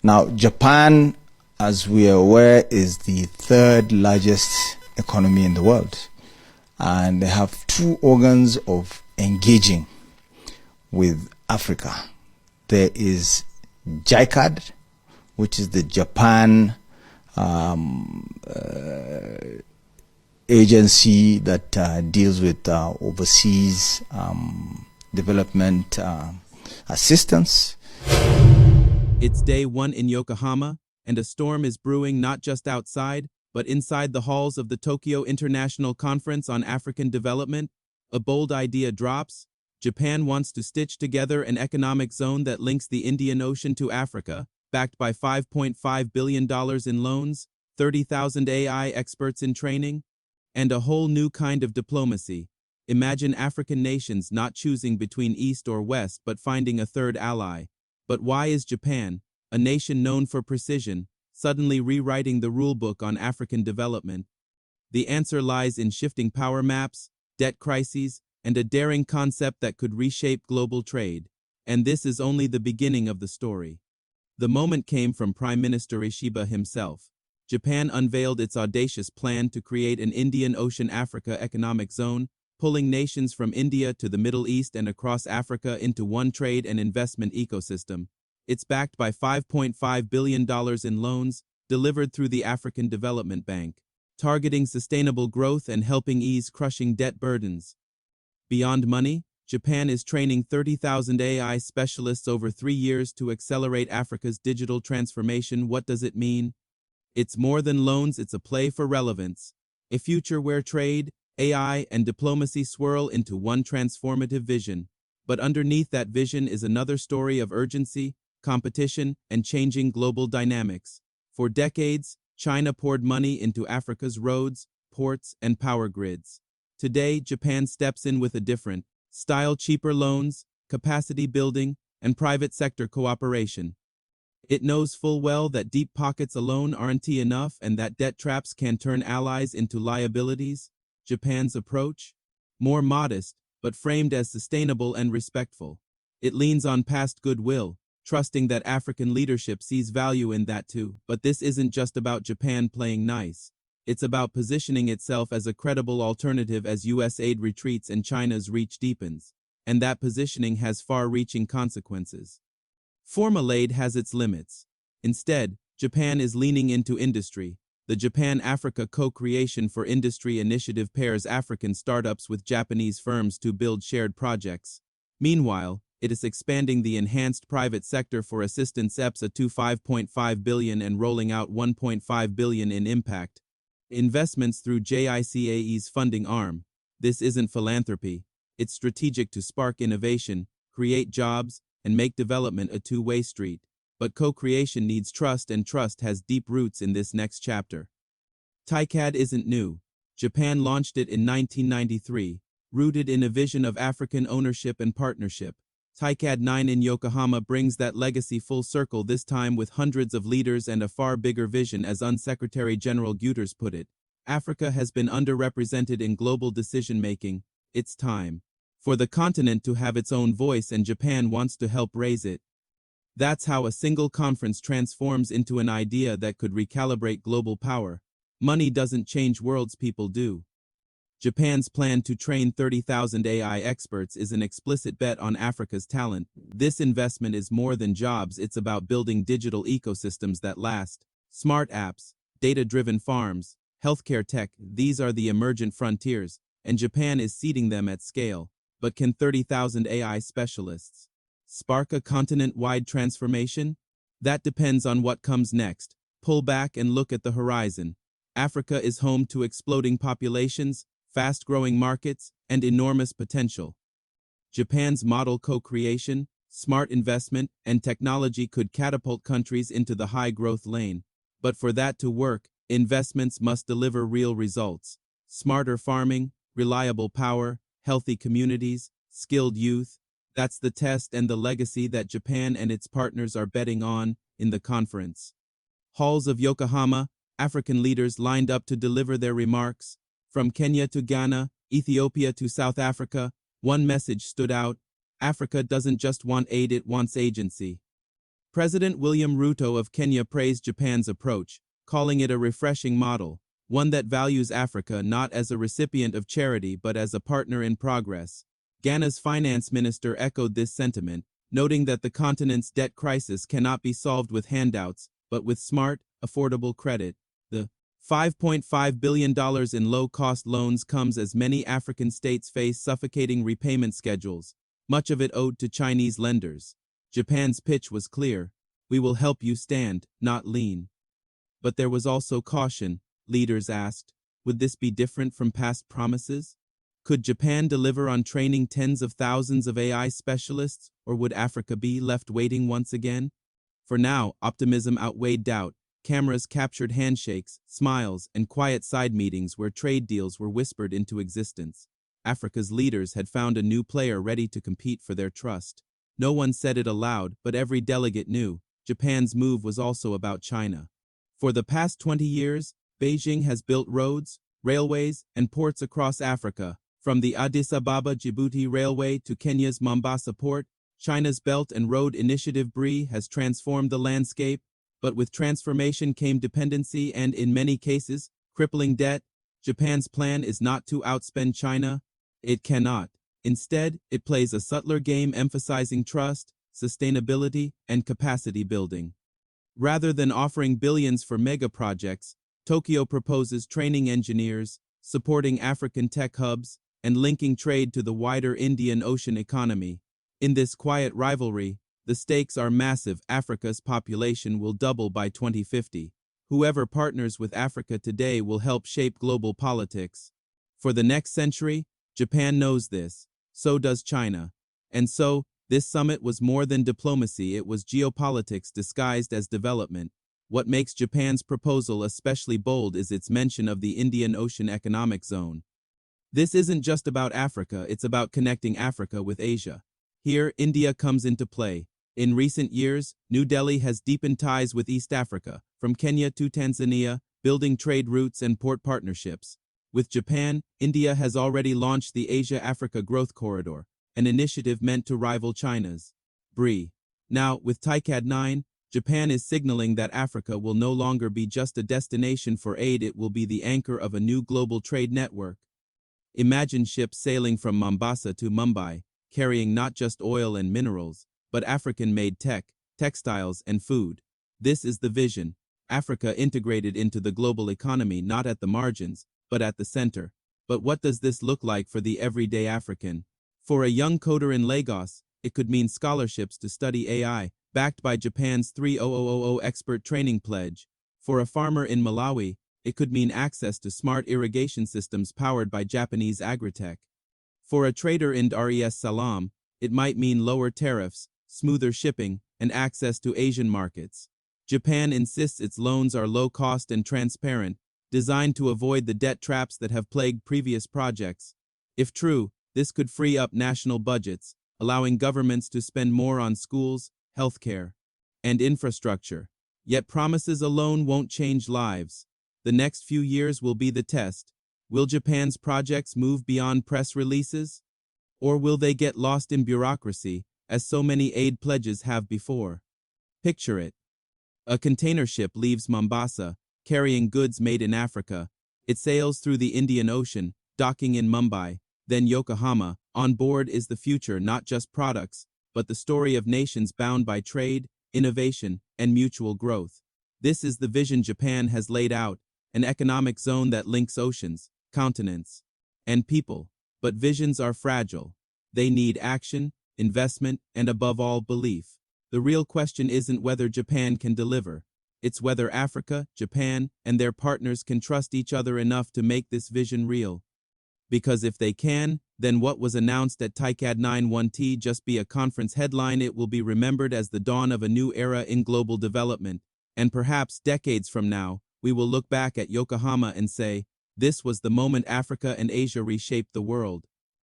Now, Japan, as we are aware, is the third largest economy in the world. And they have two organs of engaging with Africa. There is TICAD, which is the Japan agency that deals with overseas development assistance. It's day one in Yokohama, and a storm is brewing not just outside, but inside the halls of the Tokyo International Conference on African Development. A bold idea drops. Japan wants to stitch together an economic zone that links the Indian Ocean to Africa, backed by $5.5 billion in loans, 30,000 AI experts in training, and a whole new kind of diplomacy. Imagine African nations not choosing between East or West but finding a third ally. But why is Japan, a nation known for precision, suddenly rewriting the rulebook on African development? The answer lies in shifting power maps, debt crises, and a daring concept that could reshape global trade. And this is only the beginning of the story. The moment came from Prime Minister Ishiba himself. Japan unveiled its audacious plan to create an Indian Ocean Africa economic zone, pulling nations from India to the Middle East and across Africa into one trade and investment ecosystem. It's backed by $5.5 billion in loans, delivered through the African Development Bank, targeting sustainable growth and helping ease crushing debt burdens. Beyond money, Japan is training 30,000 AI specialists over 3 years to accelerate Africa's digital transformation. What does it mean? It's more than loans, it's a play for relevance. A future where trade, AI, and diplomacy swirl into one transformative vision. But underneath that vision is another story of urgency, competition, and changing global dynamics. For decades, China poured money into Africa's roads, ports, and power grids. Today, Japan steps in with a different style: cheaper loans, capacity building, and private sector cooperation. It knows full well that deep pockets alone aren't enough and that debt traps can turn allies into liabilities. Japan's approach? More modest, but framed as sustainable and respectful. It leans on past goodwill, trusting that African leadership sees value in that too. But this isn't just about Japan playing nice. It's about positioning itself as a credible alternative as U.S. aid retreats and China's reach deepens. And that positioning has far-reaching consequences. Formal aid has its limits. Instead, Japan is leaning into industry. The Japan-Africa Co-Creation for Industry initiative pairs African startups with Japanese firms to build shared projects. Meanwhile, it is expanding the enhanced private sector for assistance EPSA to $5.5 billion and rolling out $1.5 billion in impact investments through JICAE's funding arm. This isn't philanthropy. It's strategic to spark innovation, create jobs, and make development a two-way street. But co-creation needs trust, and trust has deep roots in this next chapter. TICAD isn't new. Japan launched it in 1993, rooted in a vision of African ownership and partnership. TICAD 9 in Yokohama brings that legacy full circle, this time with hundreds of leaders and a far bigger vision. As Secretary General Guterres put it, Africa has been underrepresented in global decision-making. It's time for the continent to have its own voice, and Japan wants to help raise it. That's how a single conference transforms into an idea that could recalibrate global power. Money doesn't change worlds, people do. Japan's plan to train 30,000 AI experts is an explicit bet on Africa's talent. This investment is more than jobs, it's about building digital ecosystems that last. Smart apps, data-driven farms, healthcare tech, these are the emergent frontiers, and Japan is seeding them at scale. But can 30,000 AI specialists spark a continent-wide transformation? That depends on what comes next. Pull back and look at the horizon. Africa is home to exploding populations, fast-growing markets, and enormous potential. Japan's model co-creation, smart investment, and technology could catapult countries into the high-growth lane. But for that to work, investments must deliver real results. Smarter farming, reliable power, healthy communities, skilled youth. That's the test and the legacy that Japan and its partners are betting on in the conference. Halls of Yokohama, African leaders lined up to deliver their remarks. From Kenya to Ghana, Ethiopia to South Africa, one message stood out: Africa doesn't just want aid, it wants agency. President William Ruto of Kenya praised Japan's approach, calling it a refreshing model, one that values Africa not as a recipient of charity but as a partner in progress. Ghana's finance minister echoed this sentiment, noting that the continent's debt crisis cannot be solved with handouts, but with smart, affordable credit. The $5.5 billion in low-cost loans comes as many African states face suffocating repayment schedules, much of it owed to Chinese lenders. Japan's pitch was clear: we will help you stand, not lean. But there was also caution. Leaders asked, would this be different from past promises? Could Japan deliver on training tens of thousands of AI specialists, or would Africa be left waiting once again? For now, optimism outweighed doubt. Cameras captured handshakes, smiles, and quiet side meetings where trade deals were whispered into existence. Africa's leaders had found a new player ready to compete for their trust. No one said it aloud, but every delegate knew. Japan's move was also about China. For the past 20 years, Beijing has built roads, railways, and ports across Africa. From the Addis Ababa-Djibouti Railway to Kenya's Mombasa port, China's Belt and Road Initiative BRI has transformed the landscape, but with transformation came dependency and, in many cases, crippling debt. Japan's plan is not to outspend China. It cannot. Instead, it plays a subtler game emphasizing trust, sustainability, and capacity building. Rather than offering billions for mega projects, Tokyo proposes training engineers, supporting African tech hubs, and linking trade to the wider Indian Ocean economy. In this quiet rivalry, the stakes are massive. Africa's population will double by 2050. Whoever partners with Africa today will help shape global politics. For the next century, Japan knows this. So does China. And so, this summit was more than diplomacy, it was geopolitics disguised as development. What makes Japan's proposal especially bold is its mention of the Indian Ocean Economic Zone. This isn't just about Africa, it's about connecting Africa with Asia. Here, India comes into play. In recent years, New Delhi has deepened ties with East Africa, from Kenya to Tanzania, building trade routes and port partnerships. With Japan, India has already launched the Asia-Africa Growth Corridor, an initiative meant to rival China's BRI. Now, with TICAD 9, Japan is signaling that Africa will no longer be just a destination for aid, it will be the anchor of a new global trade network. Imagine ships sailing from Mombasa to Mumbai, carrying not just oil and minerals, but African-made tech, textiles, and food. This is the vision: Africa integrated into the global economy, not at the margins, but at the center. But what does this look like for the everyday African? For a young coder in Lagos, it could mean scholarships to study AI, backed by Japan's 3000 expert training pledge. For a farmer in Malawi, it could mean access to smart irrigation systems powered by Japanese agritech. For a trader in Dar es Salaam, it might mean lower tariffs, smoother shipping, and access to Asian markets. Japan insists its loans are low-cost and transparent, designed to avoid the debt traps that have plagued previous projects. If true, this could free up national budgets, allowing governments to spend more on schools, healthcare, and infrastructure. Yet promises alone won't change lives. The next few years will be the test. Will Japan's projects move beyond press releases? Or will they get lost in bureaucracy, as so many aid pledges have before? Picture it. A container ship leaves Mombasa, carrying goods made in Africa. It sails through the Indian Ocean, docking in Mumbai, then Yokohama. On board is the future, not just products, but the story of nations bound by trade, innovation, and mutual growth. This is the vision Japan has laid out: an economic zone that links oceans, continents, and people. But visions are fragile. They need action, investment, and above all, belief. The real question isn't whether Japan can deliver. It's whether Africa, Japan, and their partners can trust each other enough to make this vision real. Because if they can, then what was announced at TICAD 9 won't just be a conference headline, it will be remembered as the dawn of a new era in global development. And perhaps decades from now, we will look back at Yokohama and say, this was the moment Africa and Asia reshaped the world.